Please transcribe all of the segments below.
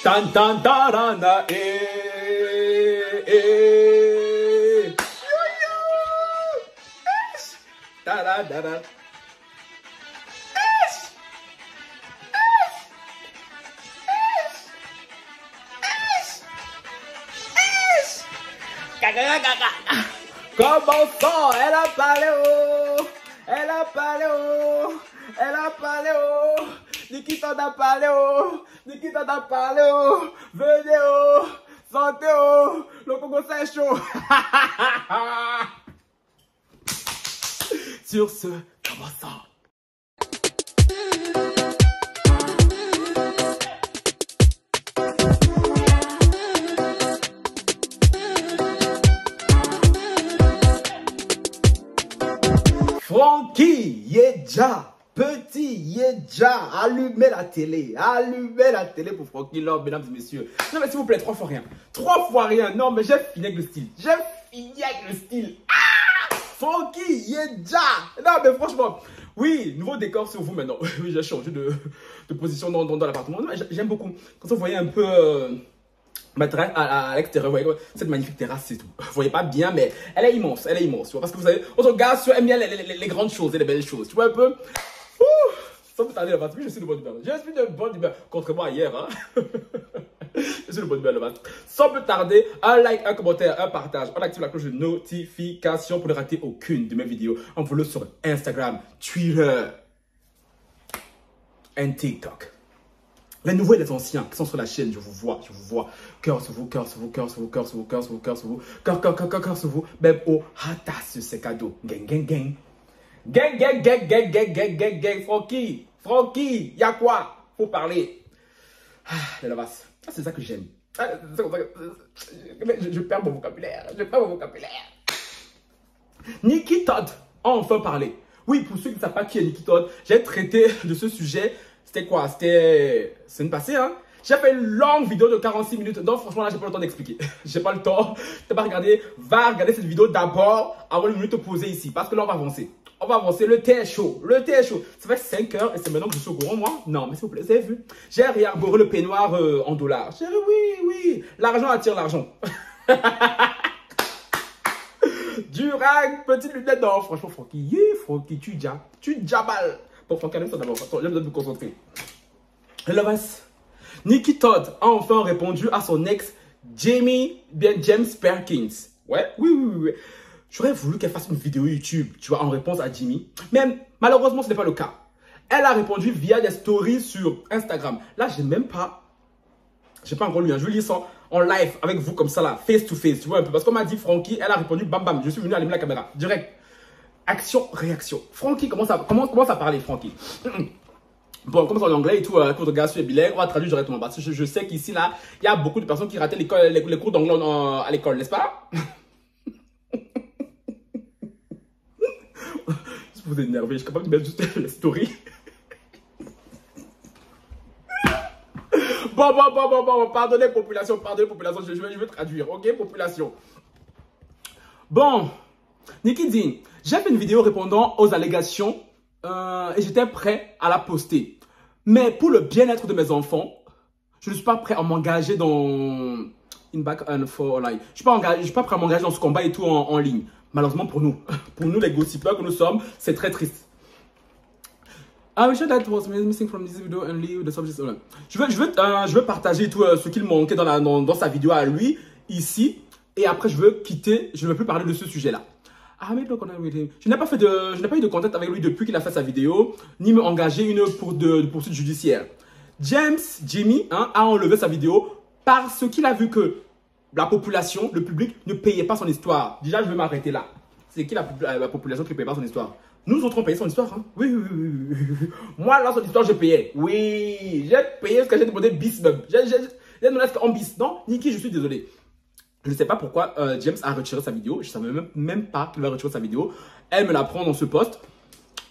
Tan tan tarana Taradara. Comment ça? Elle a parlé haut. Elle a parlé haut. Elle a parlé haut. Nikita a parlé haut. Nikita a parlé haut. Venez haut. Sentez haut. Le Congo c'est chaud. Sur ce, comment ça? Francky Yedja, petit Yedja, allumez la télé pour Francky Love, mesdames et messieurs. Non mais s'il vous plaît, 3 fois rien, 3 fois rien, non mais j'ai fini avec le style, Francky Yedja, non mais franchement, oui, nouveau décor sur vous maintenant, oui j'ai changé de position dans l'appartement, j'aime beaucoup, quand vous voyez un peu... ma terrasse à l'extérieur, vous voyez cette magnifique terrasse, c'est tout. Vous voyez pas bien, mais elle est immense, tu vois, parce que vous savez, notre gars aime bien les grandes choses et les belles choses, tu vois un peu. Sans plus tarder, le je suis de bonne humeur. Je suis de bonne humeur, contrairement à hier, hein. Je suis de bonne humeur, le matin. Sans plus tarder, un like, un commentaire, un partage, on active la cloche de notification pour ne rater aucune de mes vidéos. Envoie-le sur Instagram, Twitter et TikTok. Les nouveaux et les anciens qui sont sur la chaîne, je vous vois. Cœur sur vous, cœur sur vous, cœur sur vous, cœur sur vous, cœur sur vous, cœur sur vous, cœur sur vous. Même au hatasse, c'est cadeau. Gang, gang, gang. Gang, gang, gang, gang, gang, gang, gang, gang. Francky, y'a quoi? Faut parler. Les lavasses. C'est ça que j'aime. Je perds mon vocabulaire. Nikki Todd a enfin parlé. Oui, pour ceux qui ne savent pas qui est Nikki Todd, j'ai traité de ce sujet. C'était quoi? C'était semaine passée, hein? J'ai fait une longue vidéo de 46 minutes. Donc, franchement, là, j'ai pas le temps d'expliquer. J'ai pas le temps. T'as pas regardé? Va regarder cette vidéo d'abord avant de te poser ici. Parce que là, on va avancer. Le thé est chaud. Ça fait 5 heures et c'est maintenant que je suis au courant, moi. Non, mais s'il vous plaît, vous avez vu? J'ai réarboré le peignoir en dollars. J'ai dit oui. L'argent attire l'argent. Durag, petite lunette. Non, franchement, Francky, tu jabales. Bon, Francky, ça d'abord. Attends, j'ai besoin de me concentrer. Nikki Todd a enfin répondu à son ex James Perkins. Ouais, oui. J'aurais voulu qu'elle fasse une vidéo YouTube, tu vois, en réponse à Jimmy. Mais malheureusement, ce n'est pas le cas. Elle a répondu via des stories sur Instagram. Là, j'ai pas encore lu, hein. Je vais lire ça en live avec vous comme ça là, face to face, tu vois un peu. Parce qu'on m'a dit Francky, elle a répondu bam bam. Je suis venu allumer la caméra, direct. Action, réaction. Francky commence à parler, Francky. Bon, comme c'est en anglais et tout, cours de gars sur les bilingues, on va traduire directement. Parce que je sais qu'ici, là, il y a beaucoup de personnes qui rataient les cours d'anglais à l'école, n'est-ce pas? Vous êtes énervé, je suis capable de mettre juste la story. Bon, pardonnez population, je vais traduire, ok, population. Bon, Nikki dit, j'ai fait une vidéo répondant aux allégations et j'étais prêt à la poster. Mais pour le bien-être de mes enfants, je ne suis pas prêt à m'engager dans une back and for online. Je ne suis pas prêt à m'engager dans ce combat et tout en ligne. Malheureusement pour nous les gossipeurs que nous sommes, c'est très triste. I'm sure that was missing from this video and leave the subject alone. Je veux partager tout ce qu'il manquait dans sa vidéo à lui, ici. Et après, je veux quitter, je ne veux plus parler de ce sujet-là. Je n'ai pas eu de contact avec lui depuis qu'il a fait sa vidéo, ni me engager une poursuite judiciaire. Jimmy, a enlevé sa vidéo parce qu'il a vu que la population, le public, ne payait pas son histoire. Déjà, je vais m'arrêter là. C'est qui la population qui ne paye pas son histoire? Nous autres, on payait son histoire. Hein? Oui. Moi, là, son histoire, je payais. Oui, j'ai payé ce que j'ai demandé bis même. J'ai demandé en bis. Non, Nikki, je suis désolé. Je ne sais pas pourquoi James a retiré sa vidéo. Je ne savais même pas qu'il va retirer sa vidéo. Elle me la prend dans ce post.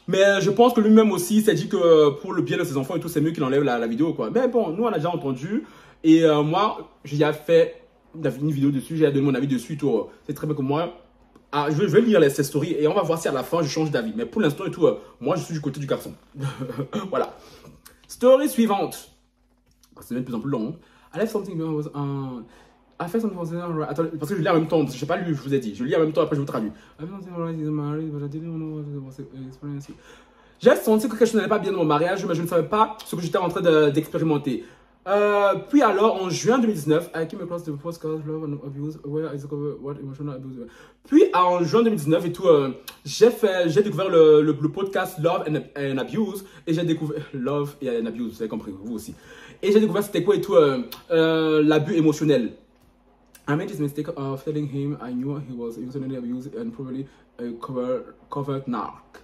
Mais je pense que lui-même aussi s'est dit que pour le bien de ses enfants et tout, c'est mieux qu'il enlève la vidéo, quoi. Mais bon, nous, on a déjà entendu. Et moi, j'ai fait une vidéo dessus. J'ai donné mon avis dessus. C'est très bien que moi... je vais lire ces stories et on va voir si à la fin je change d'avis. Mais pour l'instant et tout, moi je suis du côté du garçon. Voilà. Story suivante. C'est de plus en plus long. I left something was I felt something was right. Attends, parce que je lis en même temps, parce que je n'ai pas lu, je vous ai dit. Je lis en même temps, après je vous traduis. I felt something right in marriage, but I didn't know what was experiencing. J'ai senti que quelque chose n'allait pas bien dans mon mariage, mais je ne savais pas ce que j'étais en train d'expérimenter. Puis alors, en juin 2019, I came across the podcast Love and Abuse, where I discovered what emotional abuse was. Puis en juin 2019 et tout, j'ai découvert le podcast Love and Abuse, et j'ai découvert Love and Abuse, vous avez compris, vous aussi. Et j'ai découvert c'était quoi et tout, l'abus émotionnel. I made this mistake of telling him I knew he was emotionally abused and probably a covert narc.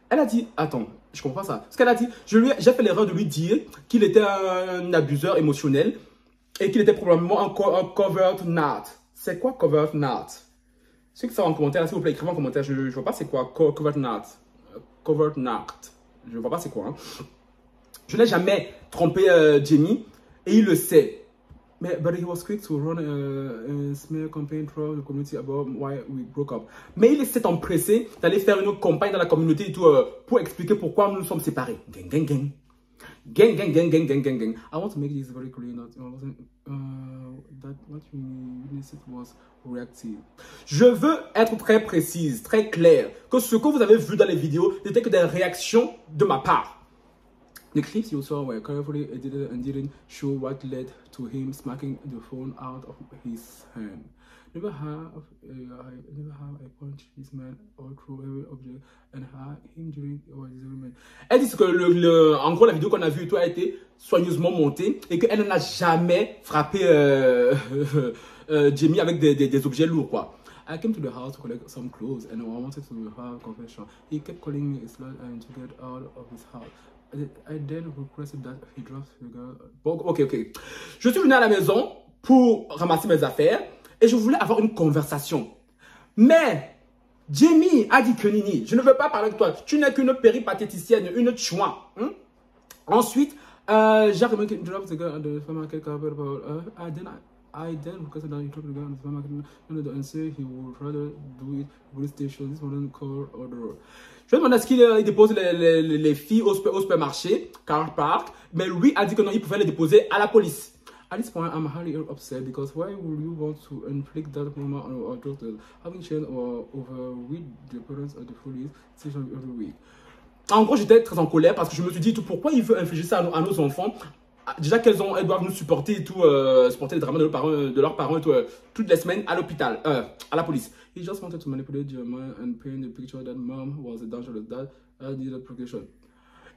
Elle a dit, attends, je comprends ça. Ce qu'elle a dit, j'ai fait l'erreur de lui dire qu'il était un abuseur émotionnel et qu'il était probablement un covert narc. C'est quoi covert narc? Ceux qui sont en commentaire, s'il vous plaît, écrivez en commentaire. Je ne vois pas c'est quoi covert narc. Covert narc. Je ne vois pas c'est quoi. Hein. Je n'ai jamais trompé Jamie et il le sait. But he was quick to run a smear campaign throughout the community about why we broke up. Mais il s'est empressé d'aller faire une campagne dans la communauté et tout pour expliquer pourquoi nous nous sommes séparés. Gang, gang, gang. Gang, gang, gang, gang, gang, gang, gang. I want to make this very clear that what you witnessed was reactive. Je veux être très précise, très claire, que ce que vous avez vu dans les vidéos n'était que des réactions de ma part. The clips you saw were carefully edited and didn't show what led to him smacking the phone out of his hand. Never have I punched his man or threw heavy object and had him during our disagreement. Elle dit que en gros la vidéo qu'on a vue a été soigneusement montée et qu'elle n'a jamais frappé Jamie avec des objets lourds quoi. I came to the house to collect some clothes and I wanted to have a confession. He kept calling me a slut and to get out of his house. I then requested that he drops the girl. Bon, ok. Je suis venu à la maison pour ramasser mes affaires et je voulais avoir une conversation. Mais Jamie a dit que Nini, je ne veux pas parler avec toi. Tu n'es qu'une péripatéticienne, une chouin. Hein? Ensuite, j'ai remarqué qu'il drop the girl at the supermarket. I then requested that he drop the girl at the supermarket and say he would rather do it at the police station. This wasn't call order. Je lui ai demandé à ce qu'il dépose les filles au supermarché, car park, mais lui a dit que non, il pouvait les déposer à la police. At this point, I'm highly upset because why would you want to inflict that moment on our daughters, having changed over with the parents of the police station every week? En gros, j'étais très en colère parce que je me suis dit tout pourquoi il veut infliger ça à nos enfants. Déjà qu'elles doivent nous supporter et tout, supporter les drames de leurs parents et tout, toutes les semaines à l'hôpital, à la police. He just wanted to manipulate your mind and paint the picture that mom was a dangerous dad and needed protection.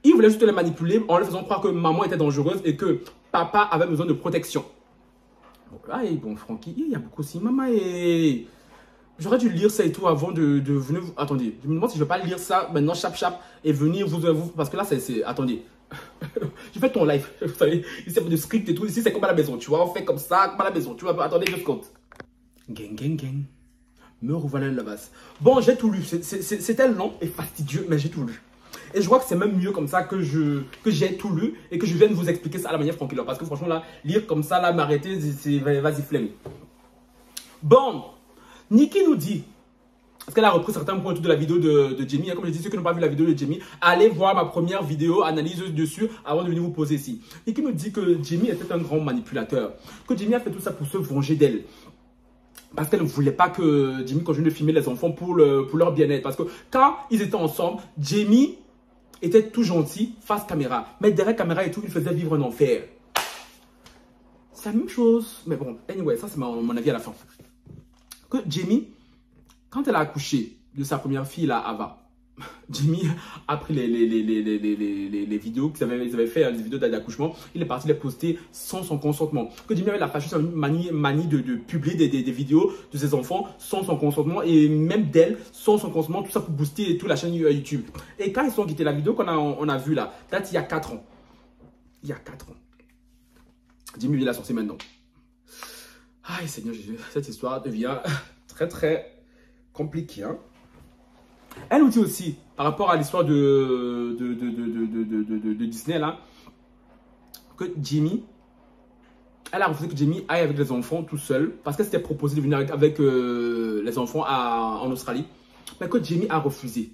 Il voulait juste les manipuler en leur faisant croire que maman était dangereuse et que papa avait besoin de protection. Bon, Francky, il y a beaucoup aussi. Maman, j'aurais dû lire ça et tout avant de venir. Attendez, je me demande si je ne vais pas lire ça maintenant, chap, et venir vous. Parce que là, c'est. Attendez. Je fais ton live. Vous savez, ici, il y a de script et tout. Ici, c'est comme à la maison. Tu vois, on fait comme ça, comme à la maison. Tu vois, attendez, je compte. Gang, gang, gang. Me revoilà la base. Bon, j'ai tout lu. C'était long et fastidieux, mais j'ai tout lu. Et je crois que c'est même mieux comme ça que j'ai tout lu et que je vienne vous expliquer ça à la manière Francky Love. Parce que franchement, là, lire comme ça, là, m'arrêter, vas-y, flemme. Bon, Nikki nous dit, parce qu'elle a repris certains points de la vidéo de Jamie. Comme je dis, ceux qui n'ont pas vu la vidéo de Jamie, allez voir ma première vidéo, analyse dessus, avant de venir vous poser ici. Nikki nous dit que Jamie était un grand manipulateur. Que Jamie a fait tout ça pour se venger d'elle. Parce qu'elle ne voulait pas que Jamie continue de filmer les enfants pour leur bien-être. Parce que quand ils étaient ensemble, Jamie était tout gentil face caméra. Mais derrière caméra et tout, il faisait vivre un enfer. C'est la même chose. Mais bon, anyway, ça c'est mon avis à la fin. Que Jamie, quand elle a accouché de sa première fille, là, Ava, Jamie a pris les vidéos qu'ils avaient fait, des vidéos d'accouchement. Il est parti les poster sans son consentement. Que Jamie avait la fâcheuse manie de publier des vidéos de ses enfants sans son consentement et même d'elle sans son consentement. Tout ça pour booster toute la chaîne YouTube. Et quand ils sont quittés, la vidéo qu'on a vue là, date il y a 4 ans. Il y a 4 ans. Jamie vient la sortir maintenant. Aïe Seigneur Jésus, cette histoire devient très très compliquée. Hein? Elle nous dit aussi, par rapport à l'histoire de Disney, là, que Jamie, elle a refusé que Jamie aille avec les enfants tout seul, parce qu'elle s'était proposé de venir avec les enfants en Australie, mais que Jamie a refusé.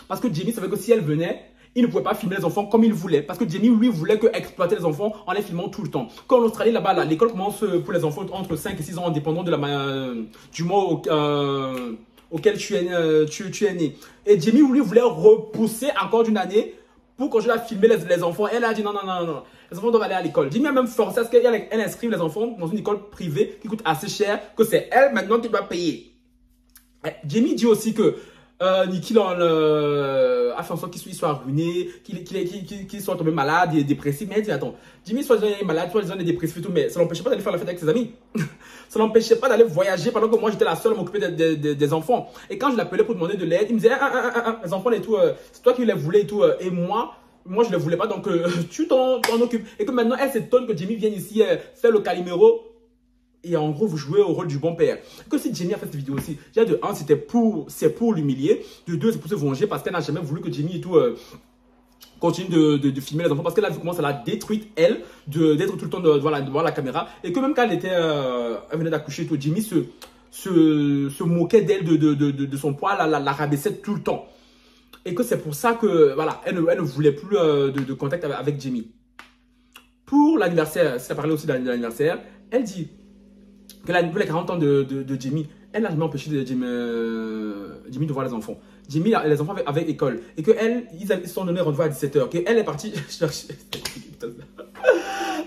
Parce que Jamie savait que si elle venait, il ne pouvait pas filmer les enfants comme il voulait. Parce que Jamie, lui, voulait que exploiter les enfants en les filmant tout le temps. Quand en Australie, là-bas, l'école commence pour les enfants entre 5 et 6 ans, indépendant de du mois auquel tu es né. Et Jamie, lui, voulait repousser encore d'une année pour continuer à filmer les enfants. Elle a dit non, non, non, non. Les enfants doivent aller à l'école. Jamie a même forcé à ce qu'elle inscrive les enfants dans une école privée qui coûte assez cher, que c'est elle maintenant qui doit payer. Jamie dit aussi que Nikki a fait en sorte qu'il soit ruiné, qu'il soit tombé malade et dépressif. Mais elle dit attends, Jamie soit malade, soit dépressif et tout, mais ça l'empêchait pas d'aller faire la fête avec ses amis. Ça l'empêchait pas d'aller voyager pendant que moi j'étais la seule à m'occuper des enfants. Et quand je l'appelais pour demander de l'aide, il me disait les enfants et tout, c'est toi qui les voulais et tout. Et moi je ne les voulais pas, donc tu t'en occupes. Et que maintenant elle s'étonne que Jamie vienne ici faire le caliméro. Et en gros, vous jouez au rôle du bon père. Que si Jamie a fait cette vidéo aussi, déjà de 1, c'est pour l'humilier. De 2, c'est pour se venger parce qu'elle n'a jamais voulu que Jamie et tout continue de filmer les enfants. Parce qu'elle a vu comment ça l'a détruite, elle, d'être tout le temps devant la caméra. Et que même quand elle venait d'accoucher et tout, Jamie se moquait d'elle, de son poids, la rabaissait tout le temps. Et que c'est pour ça que, voilà, elle ne voulait plus de contact avec Jamie. Pour l'anniversaire, ça parlait aussi de l'anniversaire, elle dit pour les 40 ans de Jamie, elle n'a jamais empêché Jamie de voir les enfants. Jamie, les enfants avaient école. Et qu'elle, ils se sont donné rendez-vous à 17h. Qu'elle est partie chercher.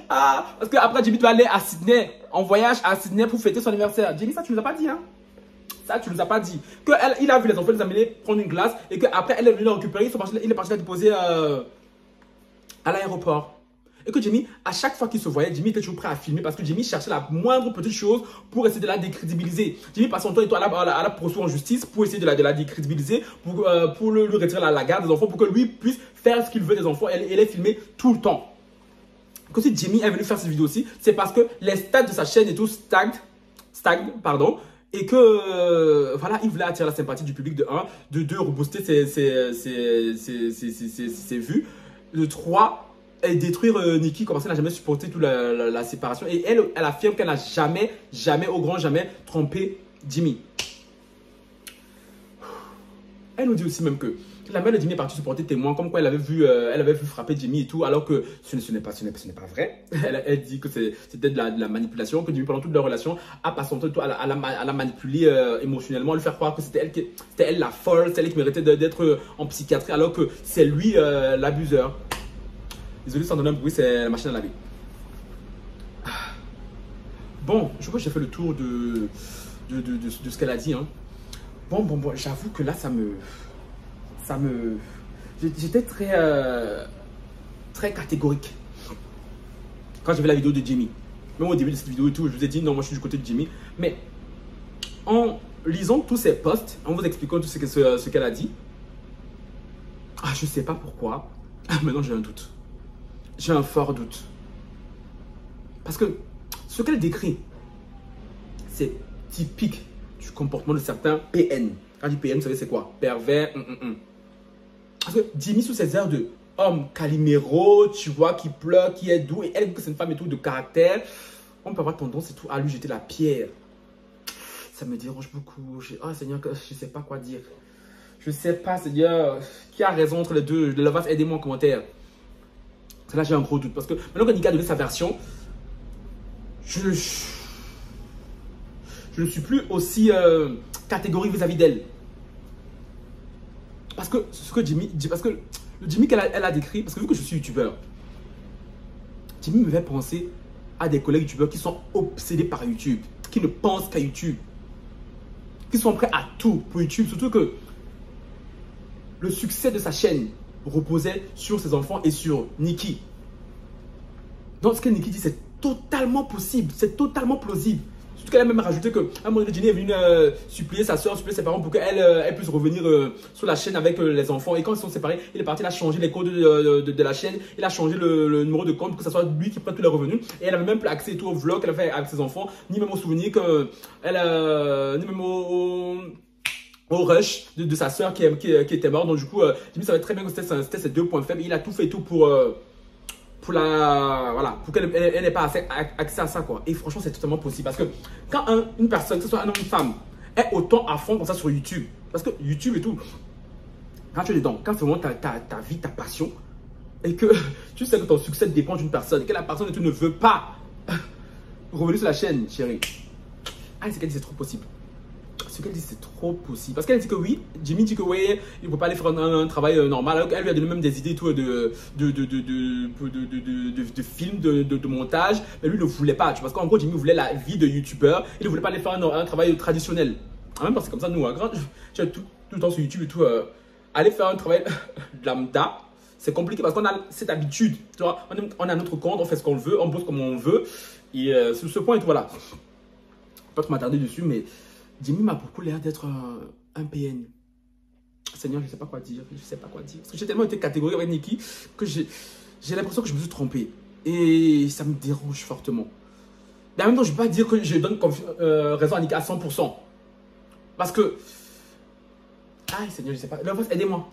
Parce qu'après, Jamie doit aller à Sydney, en voyage à Sydney pour fêter son anniversaire. Jamie, ça, tu ne nous as pas dit, hein? Ça, tu ne nous as pas dit. Il a vu les enfants les amener prendre une glace et qu'après, elle est venue les récupérer. Il est parti la déposer à l'aéroport. Et que Jamie, à chaque fois qu'il se voyait, Jamie était toujours prêt à filmer parce que Jamie cherchait la moindre petite chose pour essayer de la décrédibiliser. Jamie passe son temps et tout à la poursuite en justice pour essayer de la décrédibiliser, pour lui retirer la garde des enfants, pour que lui puisse faire ce qu'il veut des enfants et les filmer tout le temps. Que si Jamie est venu faire cette vidéo aussi, c'est parce que les stats de sa chaîne et tout stagnent, et que voilà, il voulait attirer la sympathie du public de 1, de 2, rebooster ses vues, de 3, et détruire Nikki, comme ça elle n'a jamais supporté toute la séparation. Et elle affirme qu'elle n'a jamais, au grand jamais, trompé Jimmy. Elle nous dit aussi même que la mère de Jimmy est partie supporter témoin, comme quoi elle avait vu frapper Jimmy et tout, alors que ce n'est pas vrai. Elle dit que c'était de la manipulation, que Jimmy, pendant toute leur relation, a passé son temps à la manipuler émotionnellement, à lui faire croire que c'était elle la folle, c'est elle qui méritait d'être en psychiatrie, alors que c'est lui l'abuseur. Désolé, ça en donne un bruit, c'est la machine à laver. Bon, je crois que j'ai fait le tour de ce qu'elle a dit. Hein. Bon, j'avoue que là, j'étais très catégorique quand j'ai vu la vidéo de Jimmy. Même au début de cette vidéo et tout, je vous ai dit non, moi je suis du côté de Jimmy. Mais en lisant tous ses posts, en vous expliquant tout ce qu'elle a dit, je sais pas pourquoi, maintenant j'ai un doute. J'ai un fort doute. Parce que ce qu'elle décrit, c'est typique du comportement de certains PN. Quand je dis PN, vous savez c'est quoi? Pervers. Parce que Jimmy, sous ses airs de homme caliméro, tu vois, qui pleure, qui est doux, et elle, que c'est une femme et tout de caractère, on peut avoir tendance et tout à lui jeter la pierre. Ça me dérange beaucoup. Seigneur, je ne sais pas quoi dire. Je ne sais pas, Seigneur, qui a raison entre les deux. Le Lovas, aidez-moi en commentaire. Là, j'ai un gros doute. Parce que maintenant que Nikki a donné sa version, je ne suis plus aussi catégorique vis-à-vis d'elle. Parce que ce que Jimmy dit, parce que le Jimmy qu'elle a décrit, parce que vu que je suis youtubeur, Jimmy me fait penser à des collègues youtubeurs qui sont obsédés par YouTube, qui ne pensent qu'à YouTube, qui sont prêts à tout pour YouTube, surtout que le succès de sa chaîne reposait sur ses enfants et sur Nikki. Donc ce que Nikki dit, c'est totalement possible, c'est totalement plausible. Surtout qu'elle a même rajouté qu'à un moment donné, Jenny est venue supplier sa soeur, supplier ses parents pour qu'elle puisse revenir sur la chaîne avec les enfants. Et quand ils sont séparés, il est parti, il a changé les codes de la chaîne, il a changé le numéro de compte pour que ce soit lui qui prenne tous les revenus. Et elle n'avait même plus accès tout au vlog qu'elle a fait avec ses enfants, ni même au souvenir ni même au rush de sa soeur qui était morte. Donc du coup, Jimmy savait très bien que c'était ses deux points faibles. Il a tout fait tout pour qu'elle n'ait pas accès à ça, quoi. Et franchement, c'est totalement possible. Parce que quand une personne, que ce soit un homme ou une femme, est autant à fond comme ça sur YouTube, parce que YouTube et tout, Quand tu es dedans, quand c'est vraiment ta vie, ta passion, et que tu sais que ton succès dépend d'une personne, et que la personne et tu ne veux pas revenir sur la chaîne, chérie. Ah, c'est qu'elle dit c'est trop possible. Ce qu'elle dit c'est trop possible. Parce qu'elle dit que oui, Jimmy dit que oui, il ne peut pas aller faire un travail normal. Alors qu'elle lui a donné même des idées tout, de films, de montage. Mais lui ne voulait pas. Parce qu'en gros, Jimmy voulait la vie de youtubeur. Il ne voulait pas aller faire un travail traditionnel. En même temps, c'est comme ça, nous, hein, tu es tout le temps sur YouTube et tout. Aller faire un travail lambda, c'est compliqué parce qu'on a cette habitude. Tu vois, on a notre compte, on fait ce qu'on veut, on bosse comme on veut. Et sur ce point, et tout, voilà. Pas trop m'attarder dessus, mais Jimmy m'a beaucoup l'air d'être un PN. Seigneur, je ne sais pas quoi dire. Je sais pas quoi dire. Parce que j'ai tellement été catégorique avec Nikki que j'ai l'impression que je me suis trompé. Et ça me dérange fortement. Mais en même temps, je ne vais pas dire que je donne raison à Nikki à 100%. Parce que... Aïe, Seigneur, je ne sais pas. Aidez-moi.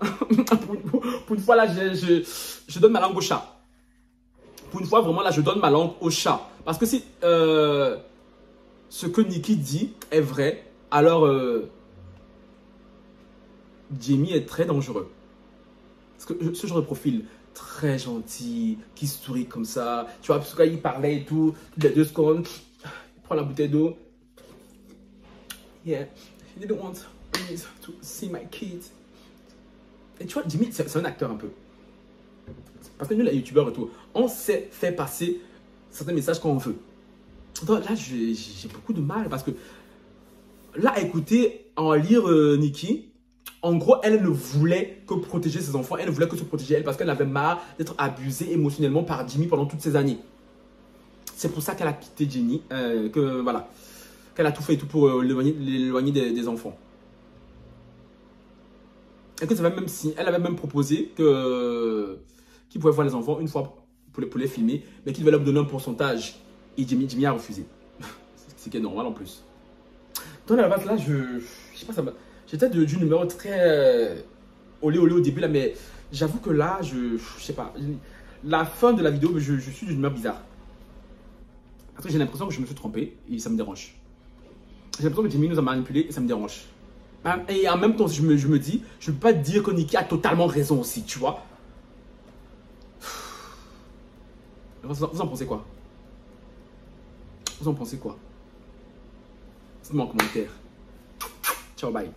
Pour une fois, là, je donne ma langue au chat. Pour une fois, vraiment, là, je donne ma langue au chat. Parce que si ce que Nikki dit est vrai, alors Jimmy est très dangereux. Parce que ce genre de profil très gentil, qui sourit comme ça, tu vois, parce que quand il parlait et tout, toutes les 2 secondes, il prend la bouteille d'eau. Yeah, he didn't want me to see my kids. Et tu vois, Jimmy, c'est un acteur un peu. Parce que nous, les youtubeurs et tout, on sait faire passer certains messages quand on veut. Donc là, j'ai beaucoup de mal parce que là, à écouter, en lire Nikki, en gros, elle ne voulait que protéger ses enfants, elle ne voulait que se protéger elle parce qu'elle avait marre d'être abusée émotionnellement par Jimmy pendant toutes ces années. C'est pour ça qu'elle a quitté Jenny, voilà, qu'elle a tout fait et tout pour l'éloigner des enfants. Et que ça va même si elle avait même proposé qu'il pouvait voir les enfants une fois pour les filmer, mais qu'il devait leur donner un pourcentage. Et Jimmy a refusé. C'est qui est normal en plus. Donc à la base là, je sais pas, j'étais du numéro très olé au début là, mais j'avoue que là, je sais pas. La fin de la vidéo, je suis d'une humeur bizarre. Parce que j'ai l'impression que je me suis trompé et ça me dérange. J'ai l'impression que Jimmy nous a manipulé et ça me dérange. Et en même temps, je me dis, je ne peux pas dire que Nikki a totalement raison aussi, tu vois. Vous en pensez quoi? Vous en pensez quoi? Dites-moi en commentaire. Ciao, bye.